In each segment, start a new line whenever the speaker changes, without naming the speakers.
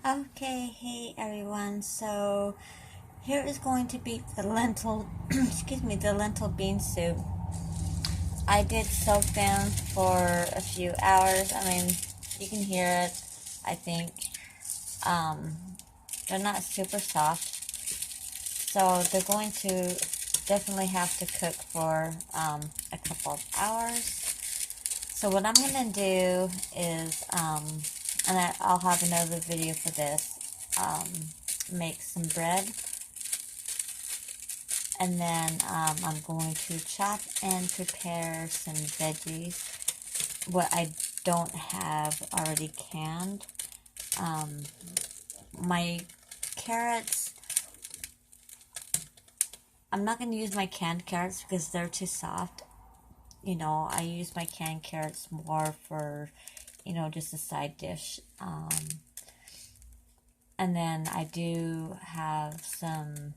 Okay, hey everyone. So here is going to be the lentil, the lentil bean soup. I did soak them for a few hours. I mean, you can hear it. I think they're not super soft, so they're going to definitely have to cook for a couple of hours. So what I'm gonna do is, and I'll have another video for this. Make some bread, and then I'm going to chop and prepare some veggies. What I don't have already canned. My carrots, I'm not going to use my canned carrots because they're too soft. You know, I use my canned carrots more for, just a side dish. And then I do have some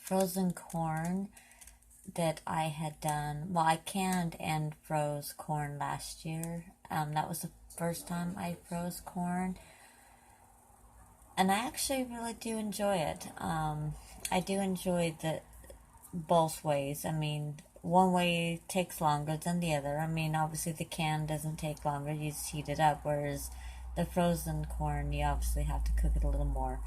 frozen corn that I had done. Well, I canned and froze corn last year. That was the first time I froze corn. And I actually really do enjoy it. I do enjoy the both ways. I mean, one way takes longer than the other. I mean, obviously the can doesn't take longer. You just heat it up. Whereas the frozen corn, you obviously have to cook it a little more.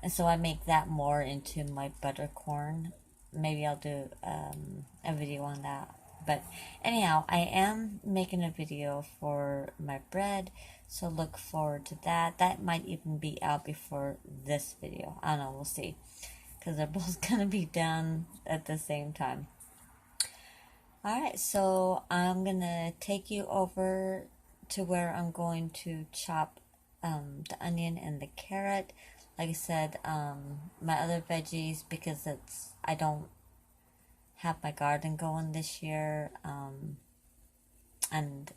And so I make that more into my butter corn. Maybe I'll do a video on that. But anyhow, I am making a video for my bread, so look forward to that. That might even be out before this video. I don't know, we'll see. Because they're both going to be done at the same time. Alright, so I'm going to take you over to where I'm going to chop the onion and the carrot. Like I said, my other veggies, because I don't have my garden going this year, and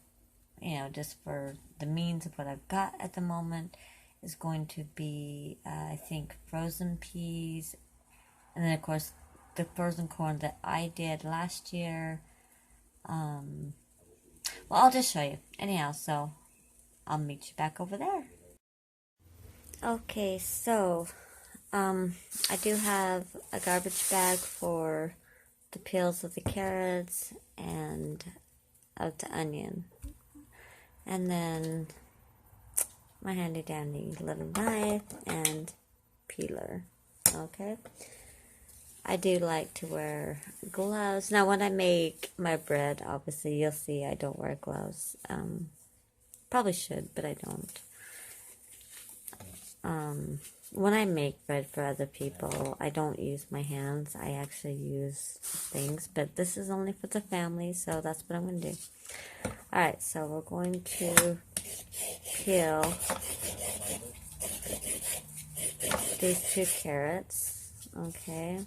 just for the means of what I've got at the moment, is going to be I think frozen peas, and then of course the frozen corn that I did last year. Well, I'll just show you anyhow, so I'll meet you back over there. Okay, so I do have a garbage bag for the peels of the carrots and of the onion, and then my handy dandy little knife and peeler. Okay, I do like to wear gloves. Now when I make my bread, obviously you'll see I don't wear gloves. Probably should, but I don't. When I make bread for other people, I don't use my hands. I actually use things, but this is only for the family, so that's what I'm going to do. Alright, so we're going to peel these 2 carrots, okay?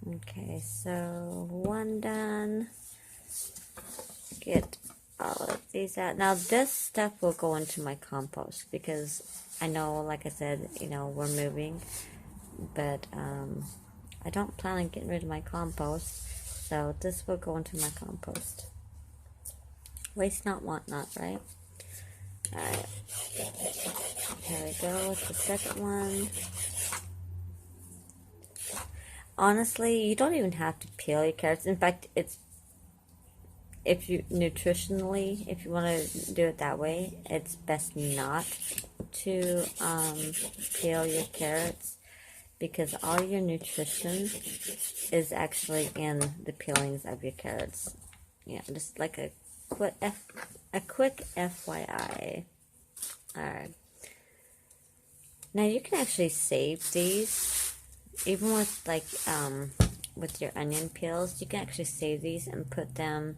Okay, so 1 done. Get all of these out. Now this stuff will go into my compost because I know, like I said, we're moving, but I don't plan on getting rid of my compost, so this will go into my compost. Waste not, want not, right? Alright, here we go with the second one. Honestly, you don't even have to peel your carrots. In fact, if you want to do it that way, it's best not to peel your carrots, because all your nutrition is actually in the peelings of your carrots. Yeah, just like a quick FYI. Alright. Now you can actually save these, even with with your onion peels. You can actually save these and put them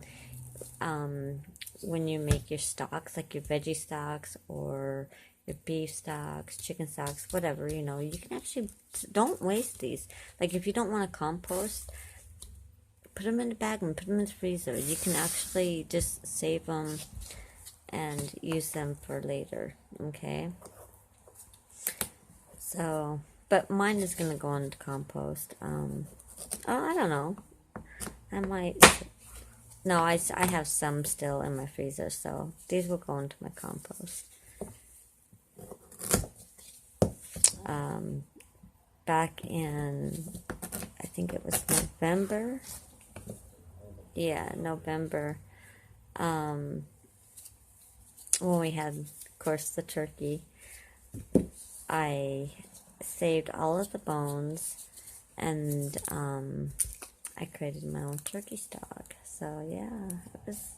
when you make your stocks, like your veggie stocks or your beef stocks, chicken stocks, whatever, you can actually, don't waste these. Like if you don't want to compost, put them in a bag and put them in the freezer. You can actually just save them and use them for later, okay? So, but mine is going to go into compost. I don't know. I might No, I have some still in my freezer, so these will go into my compost. Back in, I think it was November. Yeah, November. When we had, of course, the turkey, I saved all of the bones, and I created my own turkey stock. So yeah, it was.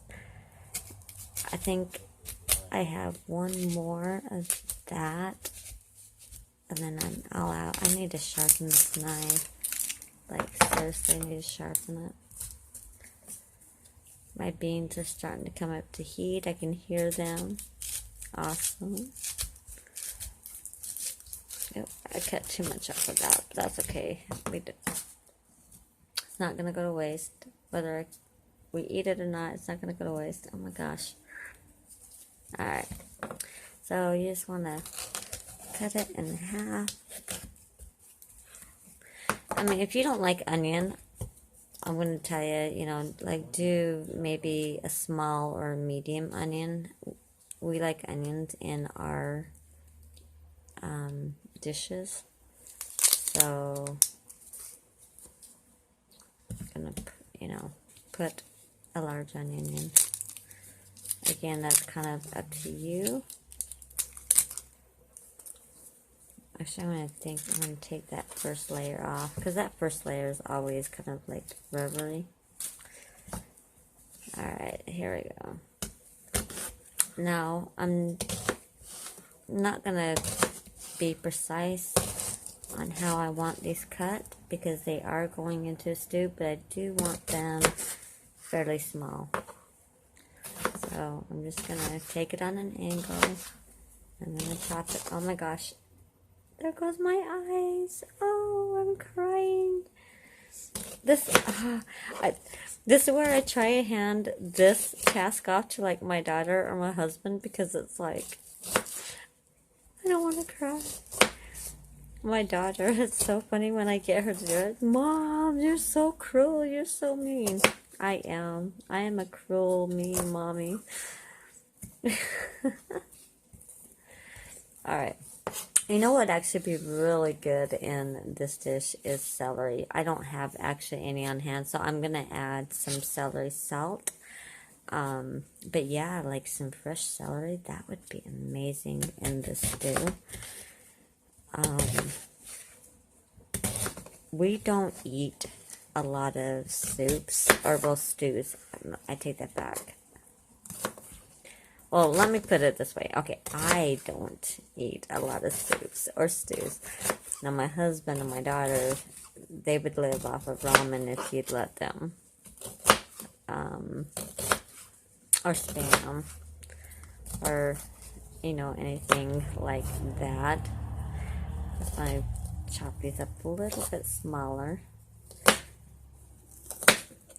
I think I have one more of that, and then I'm all out. I need to sharpen this knife. Like, seriously, I need to sharpen it. My beans are starting to come up to heat. I can hear them. Awesome. Oh, I cut too much off of that, but that's okay. It's not going to go to waste. Whether we eat it or not, it's not going to go to waste. Oh my gosh. Alright. So you just want to cut it in half. I mean, if you don't like onion, I'm going to tell you, you know, like, do maybe a small or medium onion. We like onions in our dishes. So, I'm going to, you know, put a large onion in. Again, that's kind of up to you. Actually, I'm going to take that first layer off, because that first layer is always kind of like rubbery. Alright, here we go. Now, I'm not going to be precise on how I want these cut, because they are going into a stew, but I do want them fairly small. So, I'm just going to take it on an angle. I'm going to chop it. Oh my gosh. There goes my eyes. Oh, I'm crying. This is where I try to hand this task off to like my daughter or my husband, because it's like, I don't want to cry. My daughter, it's so funny when I get her to do it. Mom, you're so cruel. You're so mean. I am. I am a cruel, mean mommy. Alright. You know what actually be really good in this dish is celery. I don't have actually any on hand, so I'm going to add some celery salt. But yeah, like some fresh celery, that would be amazing in this stew. We don't eat a lot of soups, or well, stews. I take that back. Well, let me put it this way. Okay, I don't eat a lot of soups or stews. Now, my husband and my daughter, they would live off of ramen if you'd let them. Or Spam. Or, you know, anything like that. That's why I chop these up a little bit smaller.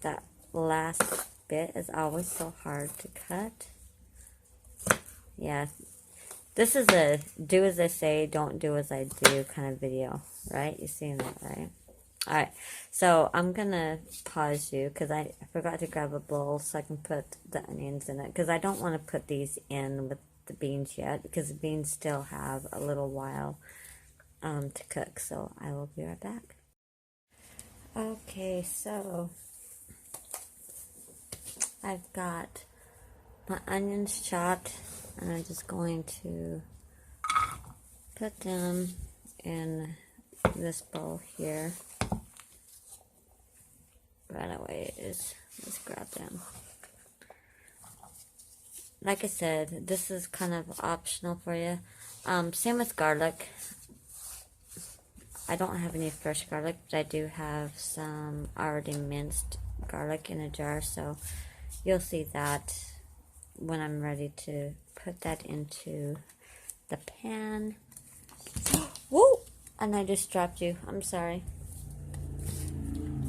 That last bit is always so hard to cut. Yeah, this is a do as I say, don't do as I do kind of video, right? You seen that, right? Alright, so I'm going to pause you because I forgot to grab a bowl so I can put the onions in it, because I don't want to put these in with the beans yet, because the beans still have a little while to cook, so I will be right back. Okay, so I've got my onions chopped, and I'm just going to put them in this bowl here. Right away is, let's grab them. Like I said, this is kind of optional for you. Same with garlic. I don't have any fresh garlic, but I do have some already minced garlic in a jar, so you'll see that when I'm ready to put that into the pan. Whoa! And I just dropped you. I'm sorry.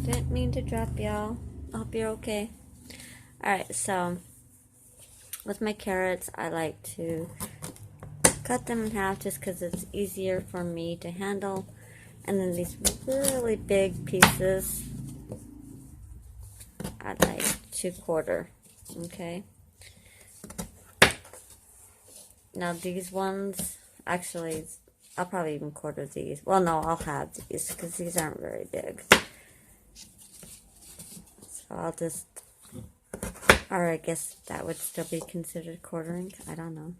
Didn't mean to drop y'all. I hope you're okay. Alright, so with my carrots, I like to cut them in half just because it's easier for me to handle. And then these really big pieces, I like to quarter. Okay. Now these ones, actually, I'll probably even quarter these. Well, no, I'll have these because these aren't very big. So I'll just, or I guess that would still be considered quartering. I don't know.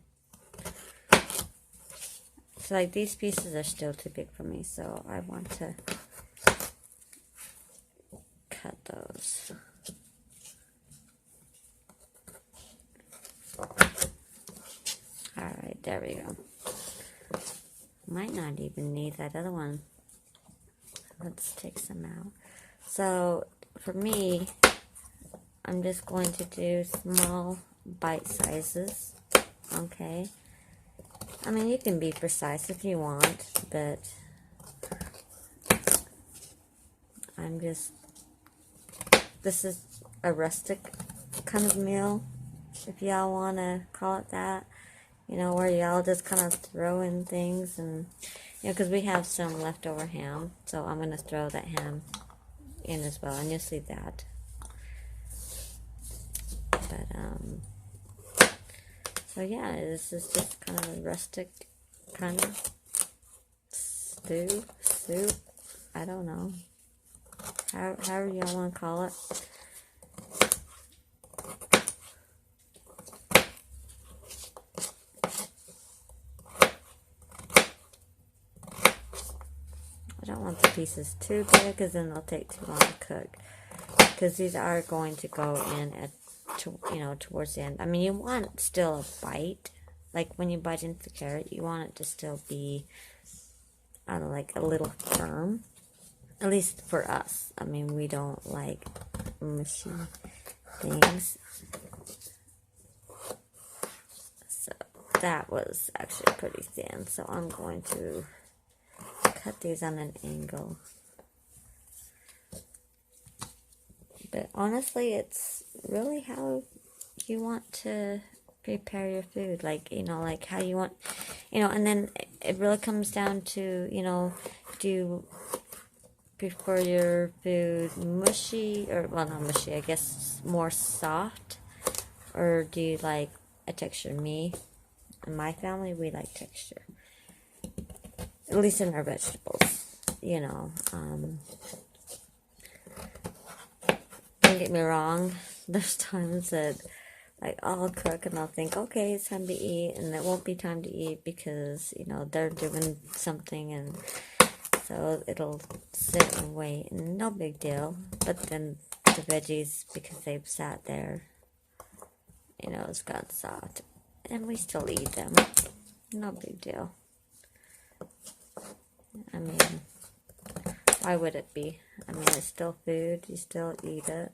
So like these pieces are still too big for me, so I want to cut those. Alright, there we go. Might not even need that other one. Let's take some out. So for me, I'm just going to do small bite sizes. Okay. I mean, you can be precise if you want, but I'm just, this is a rustic kind of meal, if y'all want to call it that, you know, where y'all just kind of throw in things, and, you know, because we have some leftover ham, so I'm going to throw that ham in as well, and you'll see that. But, so yeah, this is just kind of a rustic kind of stew, soup, I don't know, however y'all want to call it. I don't want the pieces too big because then they'll take too long to cook, because these are going to go in at, you know, towards the end. I mean, you want still a bite, like when you bite into the carrot, you want it to still be, I don't know, like a little firm, at least for us. I mean, we don't like mushy things. So that was actually pretty thin, so I'm going to cut these on an angle. But honestly, it's really how you want to prepare your food. Like, you know, like how you want, you know, and then it really comes down to, you know, do you prefer your food mushy, or, well, not mushy, I guess more soft, or do you like a texture? Me and my family, we like texture. At least in our vegetables, you know. Don't get me wrong, there's times that, like, I'll cook and I'll think, okay, it's time to eat, and it won't be time to eat because, you know, they're doing something, and so it'll sit and wait, and no big deal. But then the veggies, because they've sat there, you know, it's gotten soft, and we still eat them. No big deal. I mean, why would it be? I mean, it's still food, you still eat it,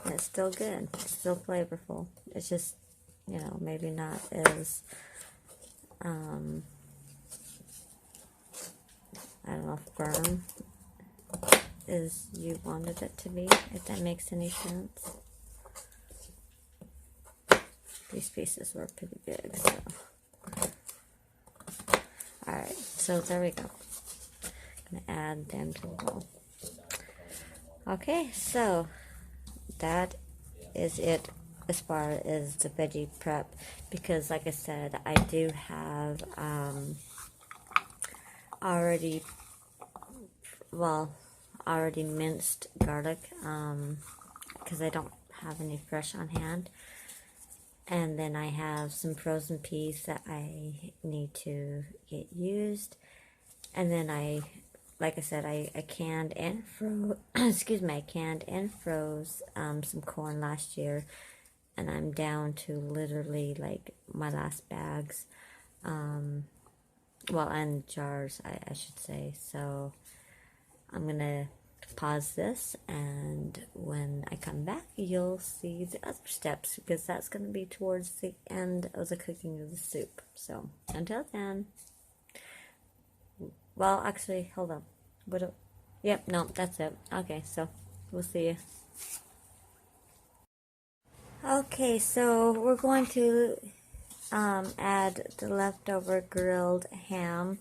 and it's still good, it's still flavorful. It's just, you know, maybe not as, I don't know, firm as you wanted it to be, if that makes any sense. These pieces were pretty big, so. Alright, so there we go. I'm going to add them to the bowl. Okay, so that is it as far as the veggie prep, because like I said, I do have already minced garlic, because I don't have any fresh on hand. And then I have some frozen peas that I need to get used. And then like I said, I canned and froze, excuse me, I canned and froze some corn last year. And I'm down to literally like my last bags. Well, and jars, I should say. So I'm going to pause this, and when I come back, you'll see the other steps, because that's going to be towards the end of the cooking of the soup. So until then, well, actually, hold on. Yep, no, that's it. Okay, so we'll see you. Okay, so we're going to add the leftover grilled ham.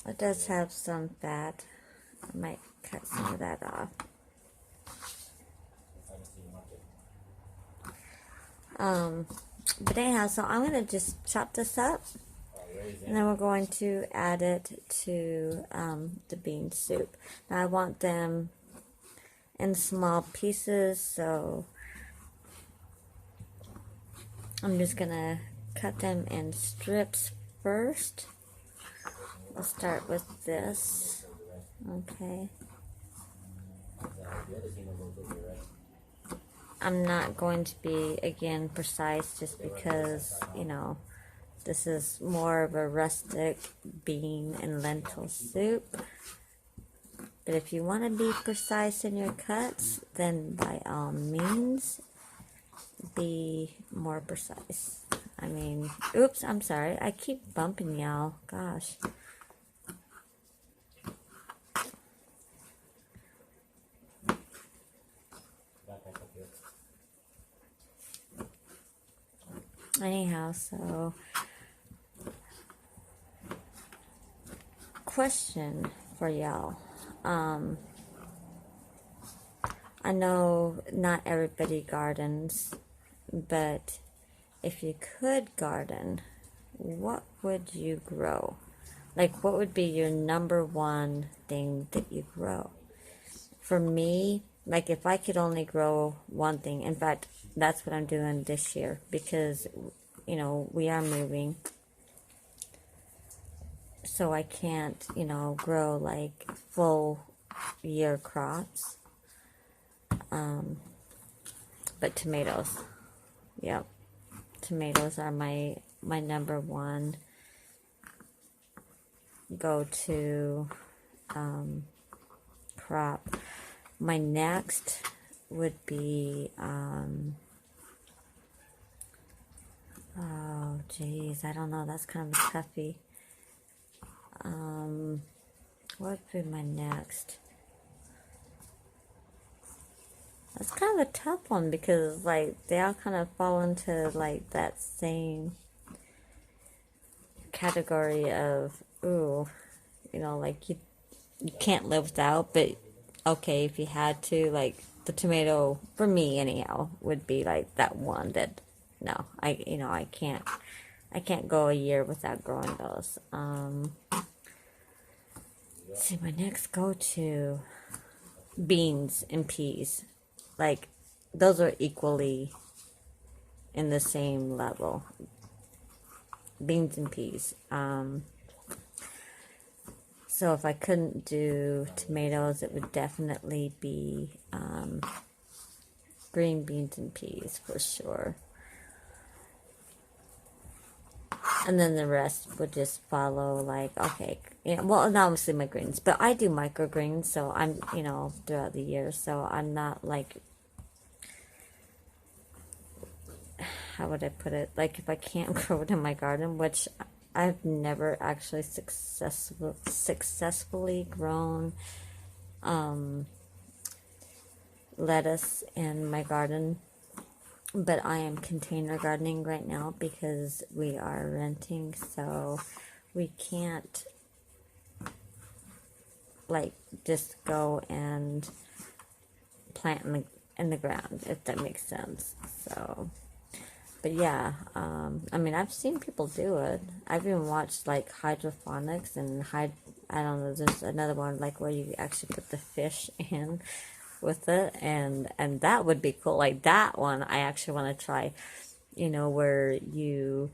It does have some fat I might cut some of that off. But anyhow, so I'm going to just chop this up, and then we're going to add it to the bean soup. Now I want them in small pieces, so I'm just going to cut them in strips first. I'll start with this. Okay. I'm not going to be, again, precise just because, you know, this is more of a rustic bean and lentil soup. But if you want to be precise in your cuts, then by all means, be more precise. I mean, oops, I'm sorry. I keep bumping y'all. Gosh. Anyhow, so question for y'all. I know not everybody gardens, but if you could garden, what would you grow? Like, what would be your number one thing that you grow? For me, like, if I could only grow one thing, in fact, that's what I'm doing this year, because, you know, we are moving, so I can't, you know, grow like full year crops. But tomatoes, yep, tomatoes are my number one go-to crop. My next would be oh geez, I don't know, that's kind of a toughie. What would be my next? That's kind of a tough one because, like, they all kind of fall into, like, that same category of, ooh, you know, like, you can't live without, but okay, if you had to, like, the tomato, for me anyhow, would be, like, that one that, no, I can't go a year without growing those. Let's see, my next go-to, beans and peas. Like, those are equally in the same level. Beans and peas. So if I couldn't do tomatoes, it would definitely be green beans and peas for sure. And then the rest would just follow, like, okay, yeah, well, and obviously my greens, but I do microgreens, so I'm, you know, throughout the year, so I'm not, like, how would I put it, like, if I can't grow it in my garden, which I've never actually successfully grown lettuce in my garden, but I am container gardening right now because we are renting, so we can't, like, just go and plant in the ground, if that makes sense. So, but yeah, I mean, I've seen people do it. I've even watched, like, hydroponics and I don't know, there's another one, like, where you actually put the fish in with it, and that would be cool. Like, that one I actually want to try, you know, where you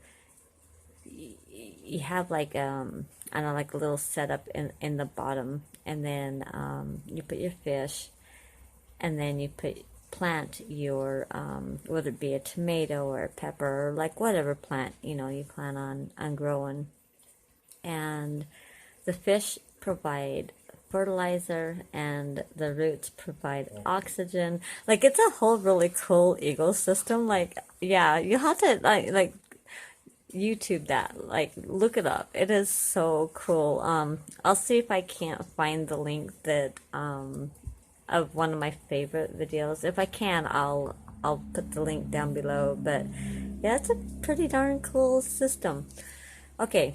have, like, I don't know, like a little setup in the bottom, and then you put your fish, and then you plant your whether it be a tomato or a pepper, or like whatever plant, you know, you plan on growing, and the fish provide fertilizer and the roots provide oxygen. Like, it's a whole really cool ecosystem. Like, yeah, you have to like YouTube that, like, look it up. It is so cool. I'll see if I can't find the link that of one of my favorite videos. If I can, I'll put the link down below. But yeah, it's a pretty darn cool system. Okay,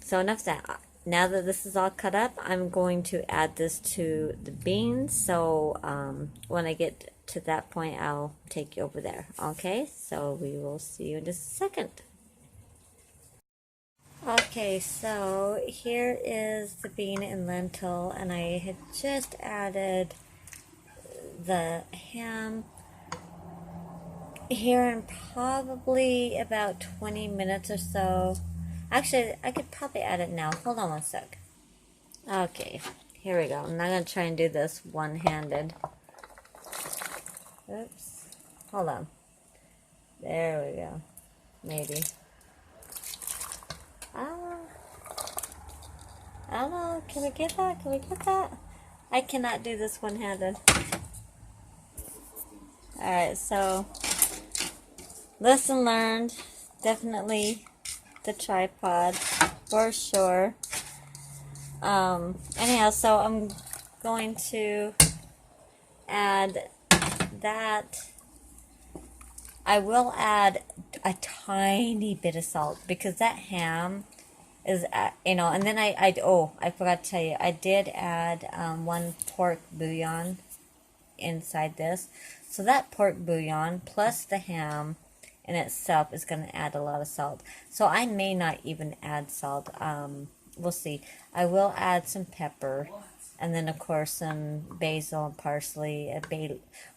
so enough of that. now that this is all cut up, I'm going to add this to the beans. So when I get to that point, I'll take you over there. Okay, so we will see you in just a second. Okay, so here is the bean and lentil, and I had just added the ham here in probably about 20 minutes or so. Actually, I could probably add it now. Hold on one sec. Okay, here we go. I'm not going to try and do this one-handed. Oops. Hold on. There we go. Maybe. I don't know. Can we get that? Can we get that? I cannot do this one-handed. Alright, so lesson learned. Definitely the tripod for sure. Anyhow, so I'm going to add that. I will add a tiny bit of salt because that ham is, and then I forgot to tell you, I did add 1 pork bouillon inside this. So that pork bouillon plus the ham in itself is going to add a lot of salt. So I may not even add salt. We'll see. I will add some pepper, and then of course some basil and parsley.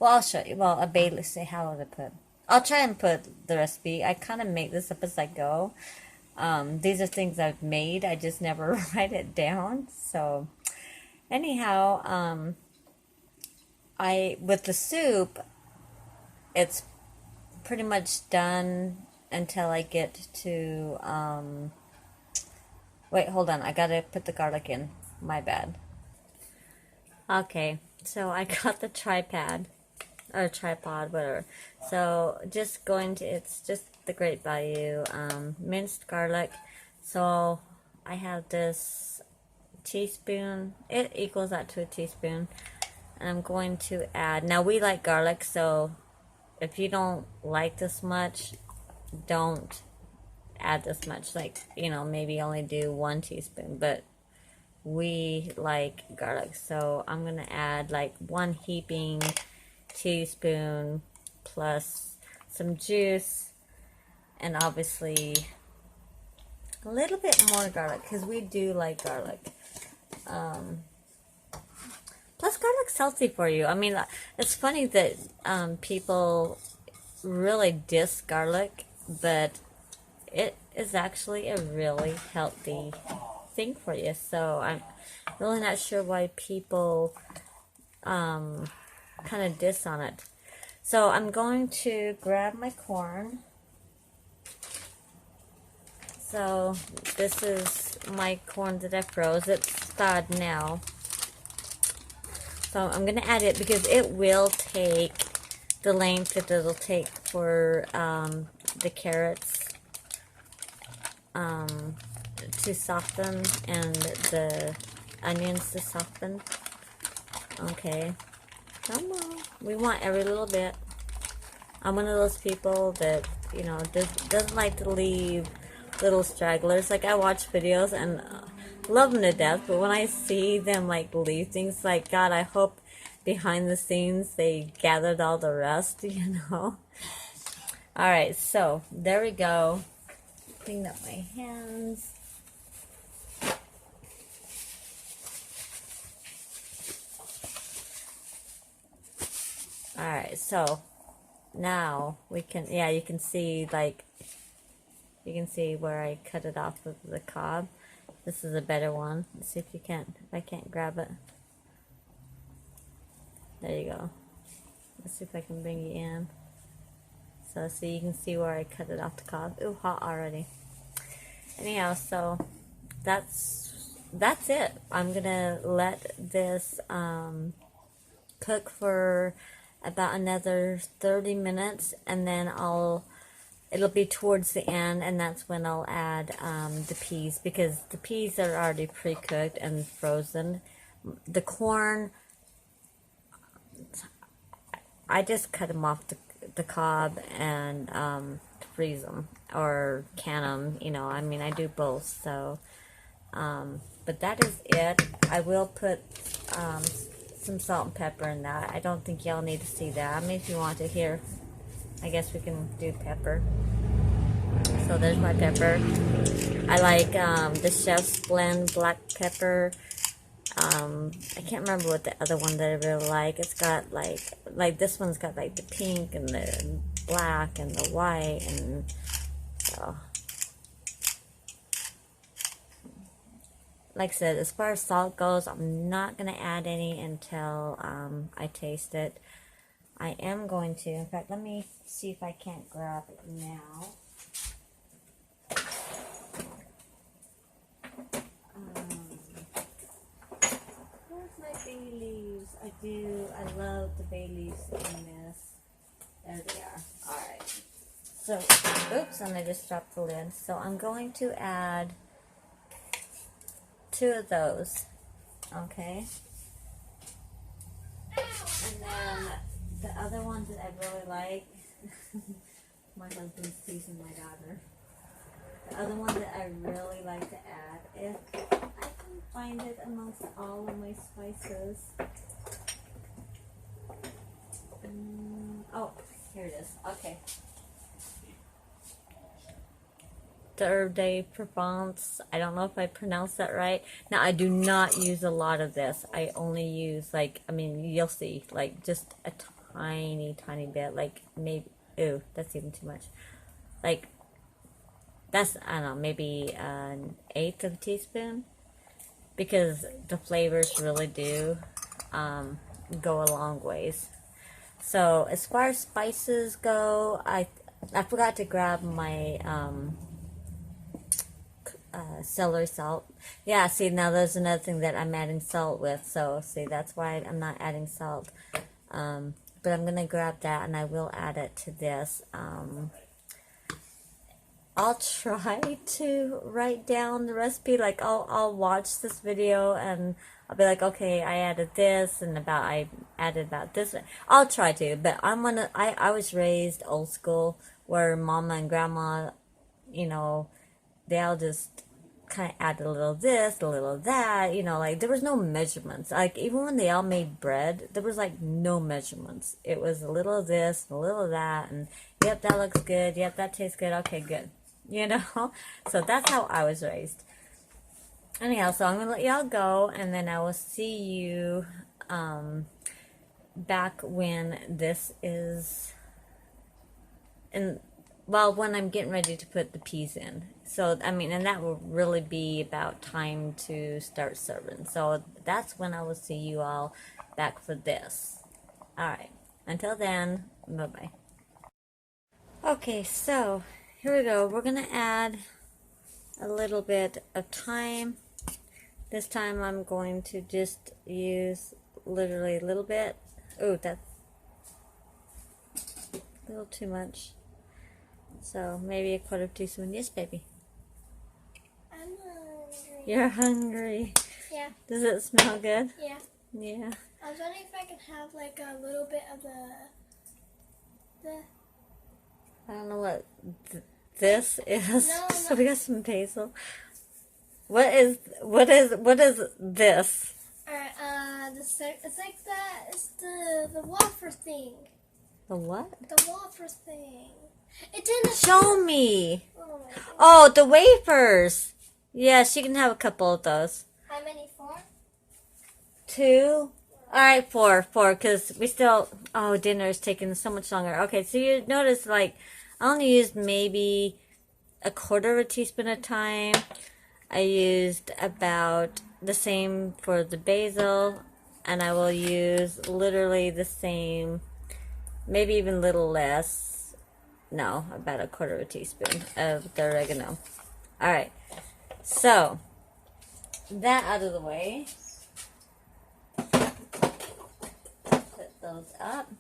I'll show you. Well, a bay. Let's see, how would I put? I'll try and put the recipe. I kind of make this up as I go. These are things I've made. I just never write it down. So anyhow, with the soup, it's pretty much done until I get to, wait, hold on, I gotta put the garlic in, my bad. Okay, so I got the tripod, whatever. So it's just the Great Value, minced garlic. So I have this teaspoon, it equals out to a teaspoon. And I'm going to add, now we like garlic, so if you don't like this much, don't add this much. Like, maybe only do 1 teaspoon, but we like garlic. So I'm going to add like 1 heaping teaspoon plus some juice, and obviously a little bit more garlic because we do like garlic. Plus, garlic's healthy for you. I mean, it's funny that people really diss garlic, but it is actually a really healthy thing for you. So I'm really not sure why people kind of diss on it. So I'm going to grab my corn. So this is my corn that I froze. It's thawed now. So I'm going to add it because it will take the length that it'll take for the carrots to soften and the onions to soften. Okay. Come on. We want every little bit. I'm one of those people that, doesn't like to leave little stragglers. Like, I watch videos and love them to death, but when I see them like leave things, like, God, I hope behind the scenes they gathered all the rest. Alright, so there we go. Clean up my hands. Alright, so now we can, you can see, where I cut it off of the cob. This is a better one. Let's see if I can't grab it. There you go. Let's see if I can bring you in. So you can see where I cut it off the cob. Ooh, hot already. Anyhow, so that's it. I'm gonna let this cook for about another 30 minutes, and then it'll be towards the end, and that's when I'll add the peas, because the peas are already pre-cooked and frozen. The corn, I just cut them off the cob and freeze them or can them. I mean, I do both. So But that is it. I will put some salt and pepper in that. I don't think y'all need to see that. I mean, if you want to hear, I guess we can do pepper. So there's my pepper. I like the Chef's Blend black pepper. I can't remember what the other one that I really like. It's got like this one's got like the pink and the black and the white, and so like I said, as far as salt goes, I'm not gonna add any until I taste it. I am going to, in fact, let me see if I can't grab it now. Bay leaves. I love the bay leaves in this. There they are. Alright. So, oops, and I just dropped the lid. So I'm going to add 2 of those. Okay. And then the other one that I really like, my husband's teasing my daughter. The other one that I really like to add, if I can find it amongst all of my spices. Oh, here it is. Okay. The Herb de Provence. I don't know if I pronounced that right. Now, I do not use a lot of this. I only use, like, I mean, you'll see, like, just a tiny, tiny bit. Like, maybe, ooh, that's even too much. Like, that's, I don't know, maybe an 1/8 of a teaspoon, because the flavors really do go a long ways. So as far as spices go, I forgot to grab my celery salt. Yeah, see, now there's another thing that I'm adding salt with. So see, that's why I'm not adding salt. But I'm gonna grab that, and I will add it to this. I'll try to write down the recipe. Like, I'll watch this video and I'll be like, okay, I added this and I added about this. I'll try to, but I was raised old school, where mama and grandma, you know, they all just kind of add a little of this, a little of that, you know, like there was no measurements. Like, even when they all made bread, there was like no measurements. It was a little of this, a little of that, and yep, that looks good, yep, that tastes good, okay, good. You know, so that's how I was raised. Anyhow, so I'm gonna let y'all go, and then I will see you back when this is when I'm getting ready to put the peas in. So I mean, and that will really be about time to start serving. So that's when I will see you all back for this. Alright, until then, bye bye. Okay, so here we go. We're going to add a little bit of thyme. This time I'm going to just use literally a little bit. Oh, that's a little too much. So maybe a 1/4 teaspoon. Yes, baby.
I'm hungry.
You're hungry.
Yeah.
Does it smell good?
Yeah.
Yeah.
I was wondering if I could have like a little bit of the
I don't know what this is.
No,
So we got some basil. What is this?
Alright, it's like it's the wafer thing.
The what?
The wafer thing. It's in the
Show me.
Oh, my goodness.
Oh, the wafers. Yes, you can have a couple of those.
How many? 4?
2. All right, 4, because we still. Oh, dinner is taking so much longer. Okay, so you notice, like, I only used maybe a 1/4 teaspoon of thyme. I used about the same for the basil, and I will use literally the same, maybe even a little less. No, about a 1/4 teaspoon of the oregano. All right, so that out of the way. Put those up.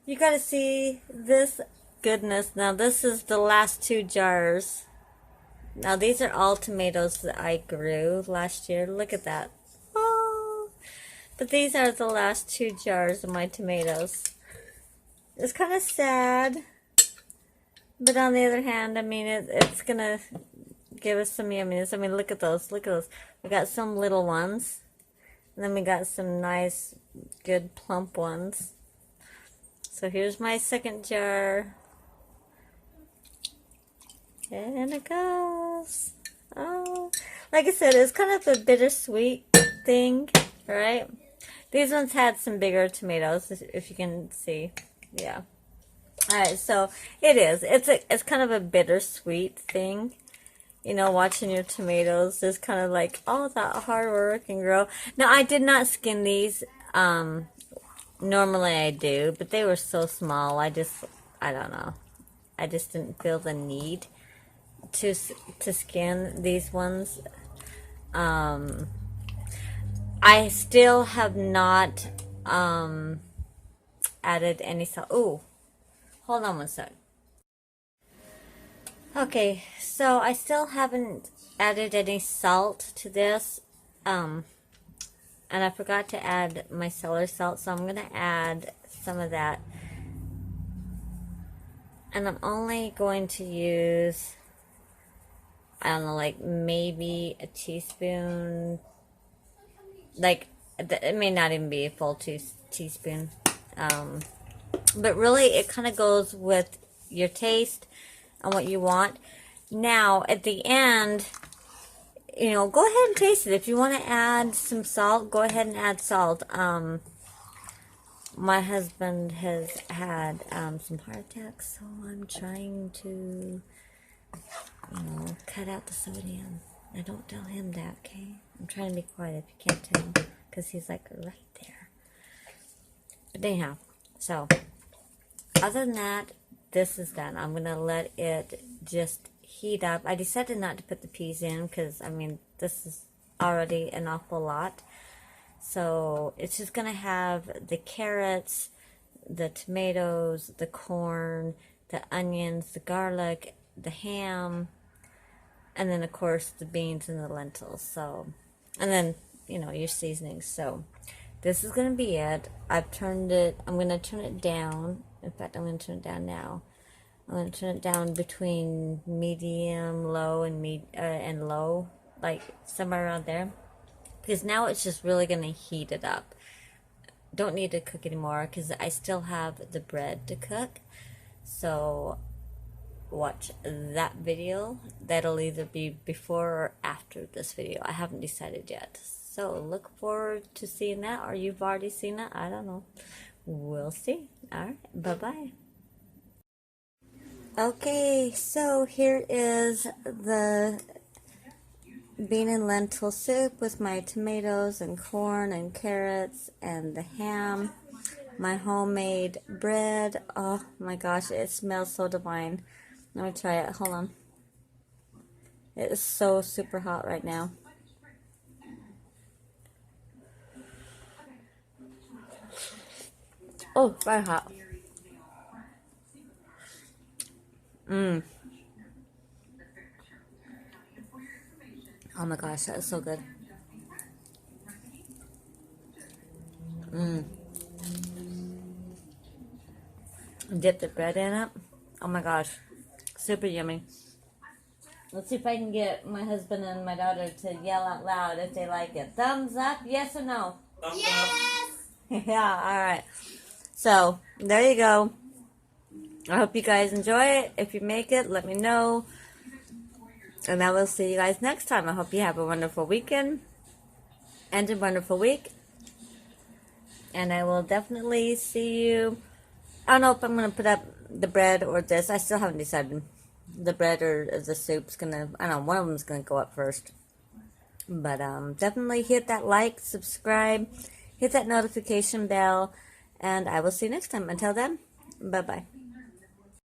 You gotta see this goodness. Now this is the last 2 jars. Now these are all tomatoes that I grew last year. Look at that. Oh, but these are the last 2 jars of my tomatoes. It's kind of sad, but on the other hand, I mean, it's gonna give us some yumminess. I mean, look at those. Look at those. We got some little ones. And then we got some nice, good, plump ones. So here's my second jar. And it goes. Oh, like I said, it's kind of a bittersweet thing, right? These ones had some bigger tomatoes, if you can see. Yeah. Alright, so it is. It's kind of a bittersweet thing. You know, watching your tomatoes is kind of like all that hard work and grow. Now, I did not skin these. Normally I do, but they were so small. I don't know. I just didn't feel the need to skin these ones. I still have not added any salt. Ooh, hold on one sec. Okay, so I still haven't added any salt to this. And I forgot to add my celery salt, so I'm gonna add some of that. And I'm only going to use, I don't know, like maybe a teaspoon. Like, it may not even be a full teaspoon. But really, it kind of goes with your taste and what you want. Now, at the end, you know, go ahead and taste it. If you want to add some salt, go ahead and add salt. My husband has had some heart attacks, so I'm trying to, you know, cut out the sodium. Now, don't tell him that, okay? I'm trying to be quiet if you can't tell, because he's like right there. But anyhow, so other than that, this is done. I'm gonna let it just heat up. I decided not to put the peas in because, I mean, this is already an awful lot. So it's just gonna have the carrots, the tomatoes, the corn, the onions, the garlic, the ham, and then of course the beans and the lentils. So, and then, you know, your seasonings. So this is gonna be it. I've turned it, I'm gonna turn it down. In fact, I'm gonna turn it down now. I'm gonna turn it down between medium, low, and low, like somewhere around there. Because now it's just really going to heat it up. Don't need to cook anymore because I still have the bread to cook. So watch that video. That'll either be before or after this video. I haven't decided yet. So look forward to seeing that, or you've already seen it. I don't know. We'll see. Alright, bye-bye. Okay, so here is the bean and lentil soup with my tomatoes and corn and carrots and the ham, my homemade bread. Oh my gosh, it smells so divine. Let me try it. Hold on. It is so super hot right now. Oh, very hot. Oh my gosh, that is so good. Dip the bread in it. Oh my gosh, super yummy. Let's see if I can get my husband and my daughter to yell out loud if they like it. Thumbs up, yes or no?
Yes!
Yeah, alright. So, there you go. I hope you guys enjoy it. If you make it, let me know. And I will see you guys next time. I hope you have a wonderful weekend and a wonderful week. And I will definitely see you. I don't know if I'm going to put up the bread or this. I still haven't decided. The bread or the soup's going to, I don't know, one of them's going to go up first. But definitely hit that like, subscribe, hit that notification bell. And I will see you next time. Until then, bye-bye.